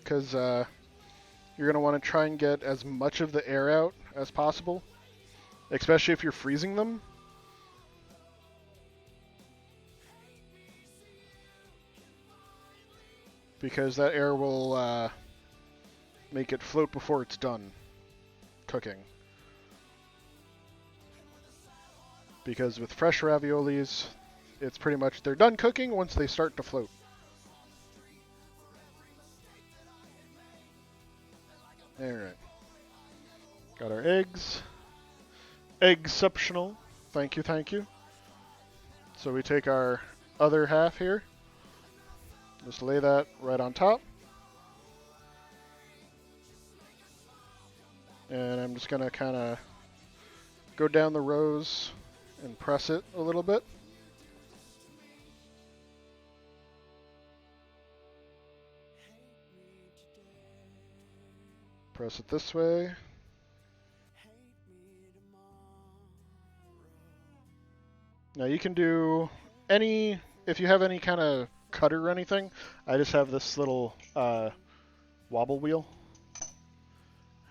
because you're going to want to try and get as much of the air out as possible, especially if you're freezing them. Because that air will make it float before it's done cooking. Because with fresh raviolis, it's pretty much they're done cooking once they start to float. Alright. Got our eggs. Exceptional. Thank you, thank you. So we take our other half here. Just lay that right on top. And I'm just going to kind of go down the rows and press it a little bit. Press it this way. Now you can do any, if you have any kind of cutter or anything, I just have this little wobble wheel.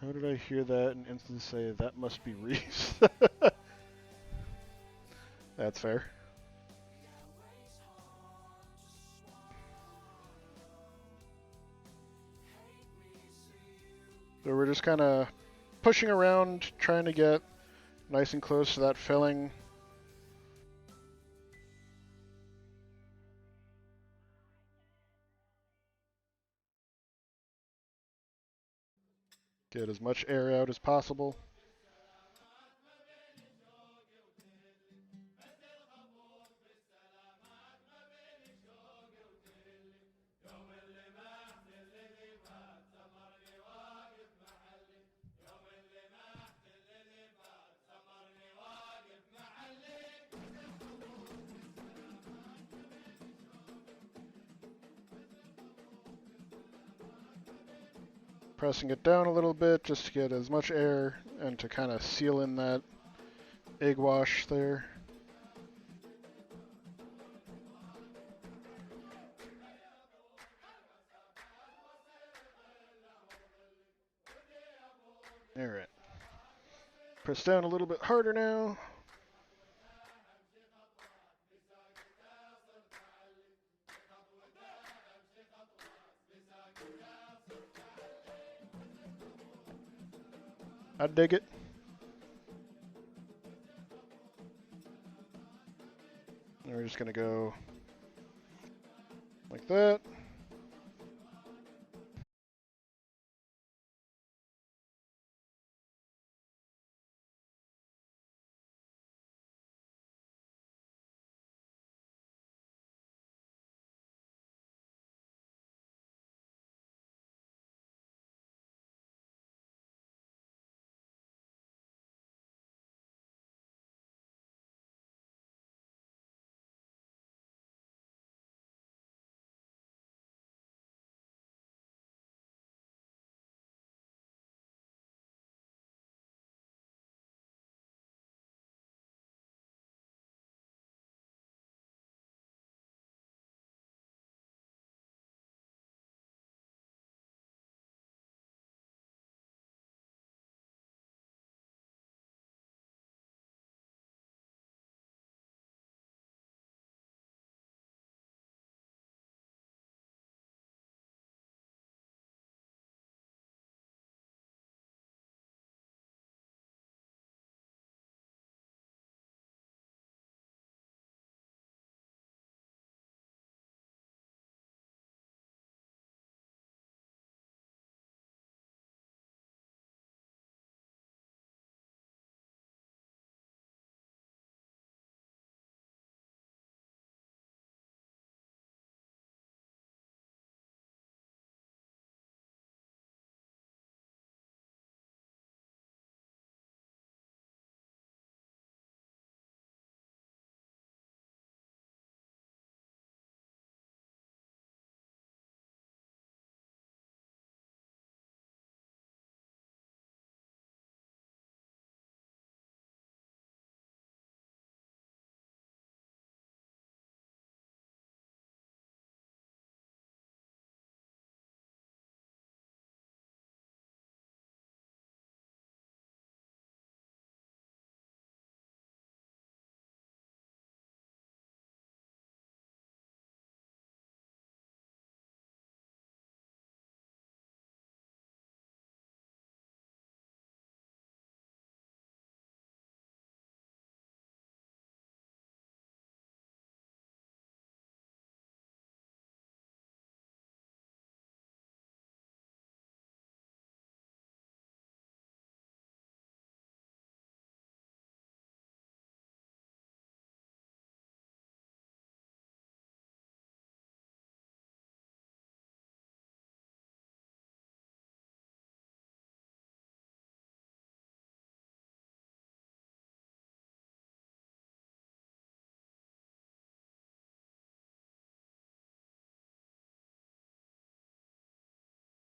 How did I hear that and instantly say that must be Reese? That's fair. So we're just kind of pushing around, trying to get nice and close to that filling. Get as much air out as possible. Pressing it down a little bit just to get as much air and to kind of seal in that egg wash there. Alright. Press down a little bit harder now. I dig it. And we're just going to go like that.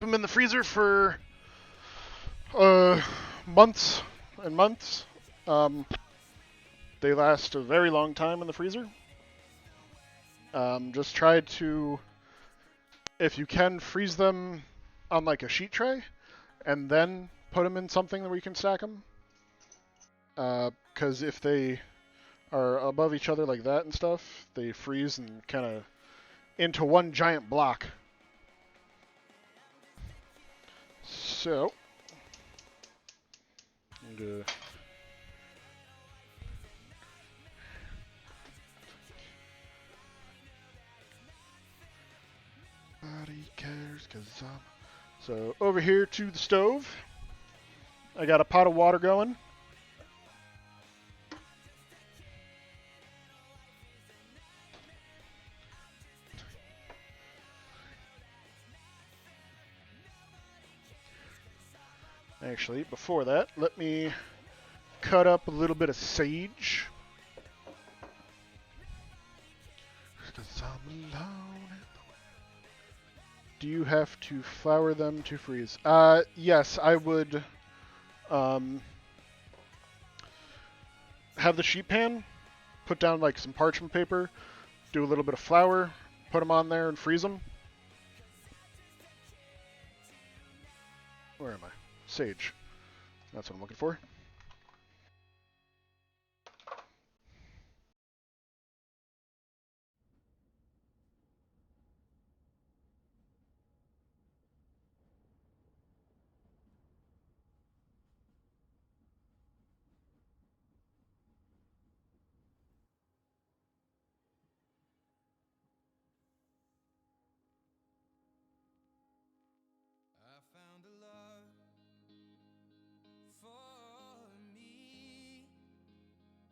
them in the freezer for months and months. They last a very long time in the freezer. Just try to, if you can, freeze them on like a sheet tray, and then put them in something where you can stack them. Because if they are above each other like that and stuff, they freeze and kind of into one giant block. So, nobody cares 'cause I'm... So over here to the stove, I got a pot of water going. Actually, before that, let me cut up a little bit of sage. 'Cause I'm alone. Do you have to flour them to freeze? Yes, I would have the sheet pan, put down like some parchment paper, do a little bit of flour, put them on there and freeze them. Where am I? Sage. That's what I'm looking for.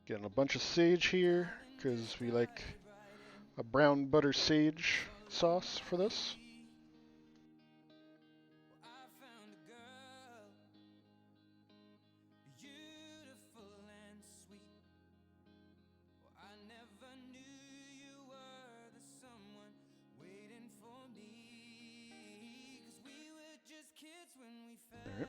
Getting a bunch of sage here because we like a brown butter sage sauce for this. Alright.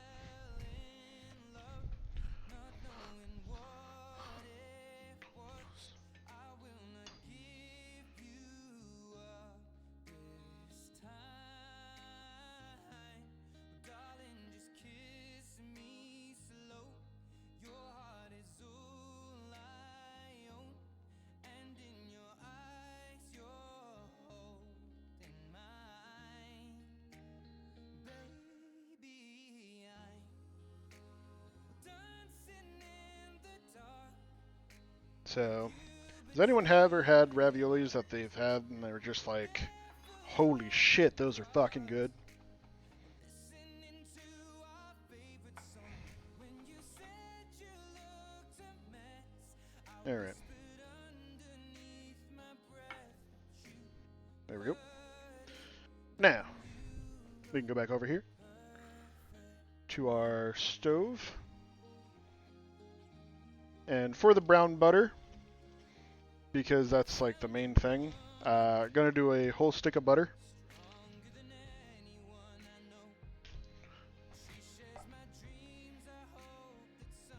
So, has anyone ever had raviolis that they've had and they're just like, holy shit, those are fucking good? Alright. There we go. Now, we can go back over here to our stove. And for the brown butter, because that's like the main thing, gonna do a whole stick of butter.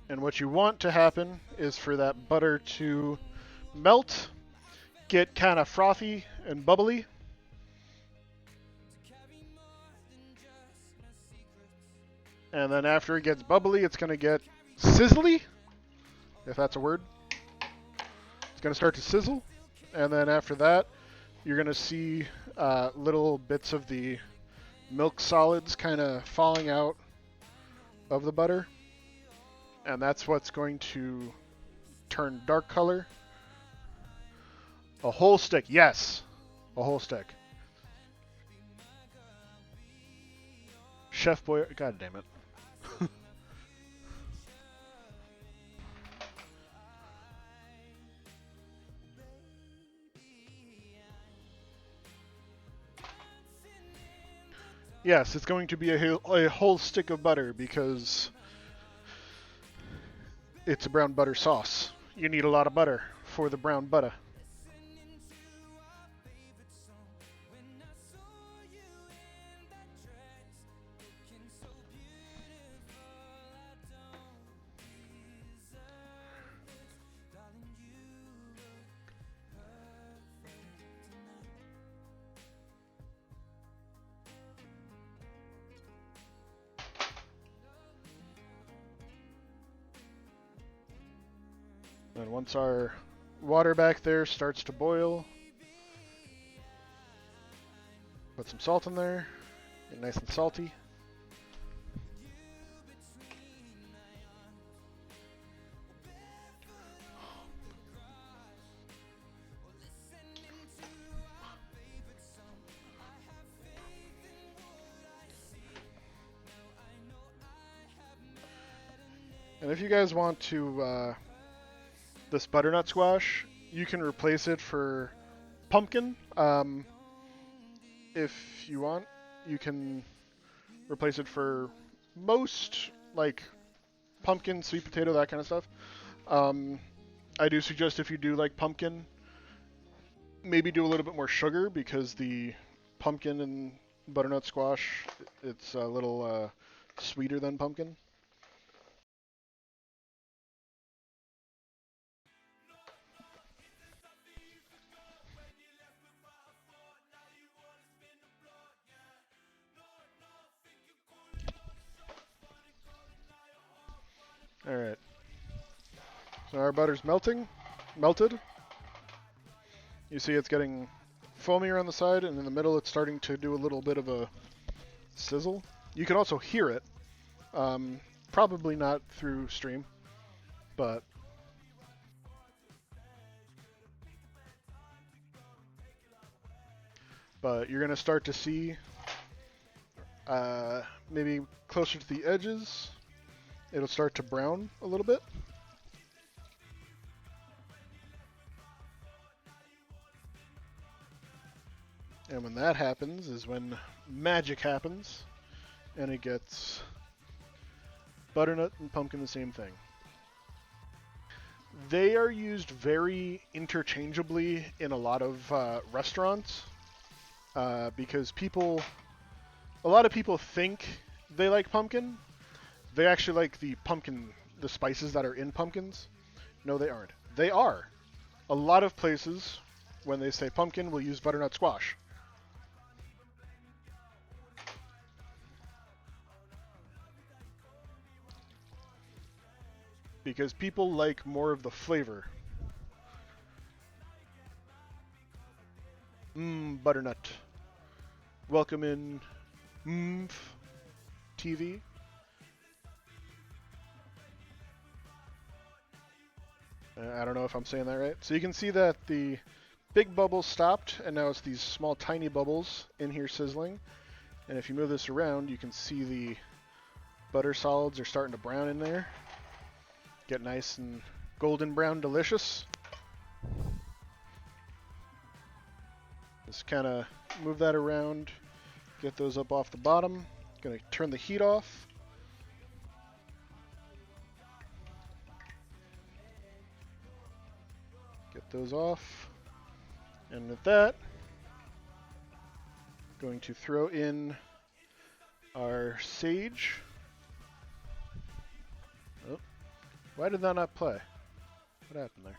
And what you want to happen is for that butter to melt, get kind of frothy and bubbly. And then after it gets bubbly, it's going to get sizzly, if that's a word. It's going to start to sizzle. And then after that, you're going to see little bits of the milk solids kind of falling out of the butter. And that's what's going to turn dark color. A whole stick, yes. A whole stick. Chef Boy, god damn it. Yes, it's going to be a whole stick of butter because it's a brown butter sauce. You need a lot of butter for the brown butter. And once our water back there starts to boil, put some salt in there, get nice and salty. And if you guys want to, this butternut squash, you can replace it for pumpkin. If you want, you can replace it for most, like, pumpkin, sweet potato, that kind of stuff. I do suggest if you do like pumpkin, maybe do a little bit more sugar because the pumpkin and butternut squash, it's a little sweeter than pumpkin. Alright. So our butter's melted. You see it's getting foamier on the side, and in the middle it's starting to do a little bit of a sizzle. You can also hear it. Probably not through stream, but you're going to start to see maybe closer to the edges, it'll start to brown a little bit. And when that happens is when magic happens, and it gets butternut and pumpkin the same thing. They are used very interchangeably in a lot of restaurants because a lot of people think they like pumpkin. They actually like the spices that are in pumpkins. No, they aren't. They are. A lot of places, when they say pumpkin, will use butternut squash. Because people like more of the flavor. Butternut. Welcome in TV. I don't know if I'm saying that right. So you can see that the big bubbles stopped, and now it's these small tiny bubbles in here sizzling. And if you move this around, you can see the butter solids are starting to brown in there. Get nice and golden brown delicious. Just kind of move that around, get those up off the bottom. Gonna turn the heat off. Get those off. And with that, going to throw in our sage. Oh, why did that not play? What happened there?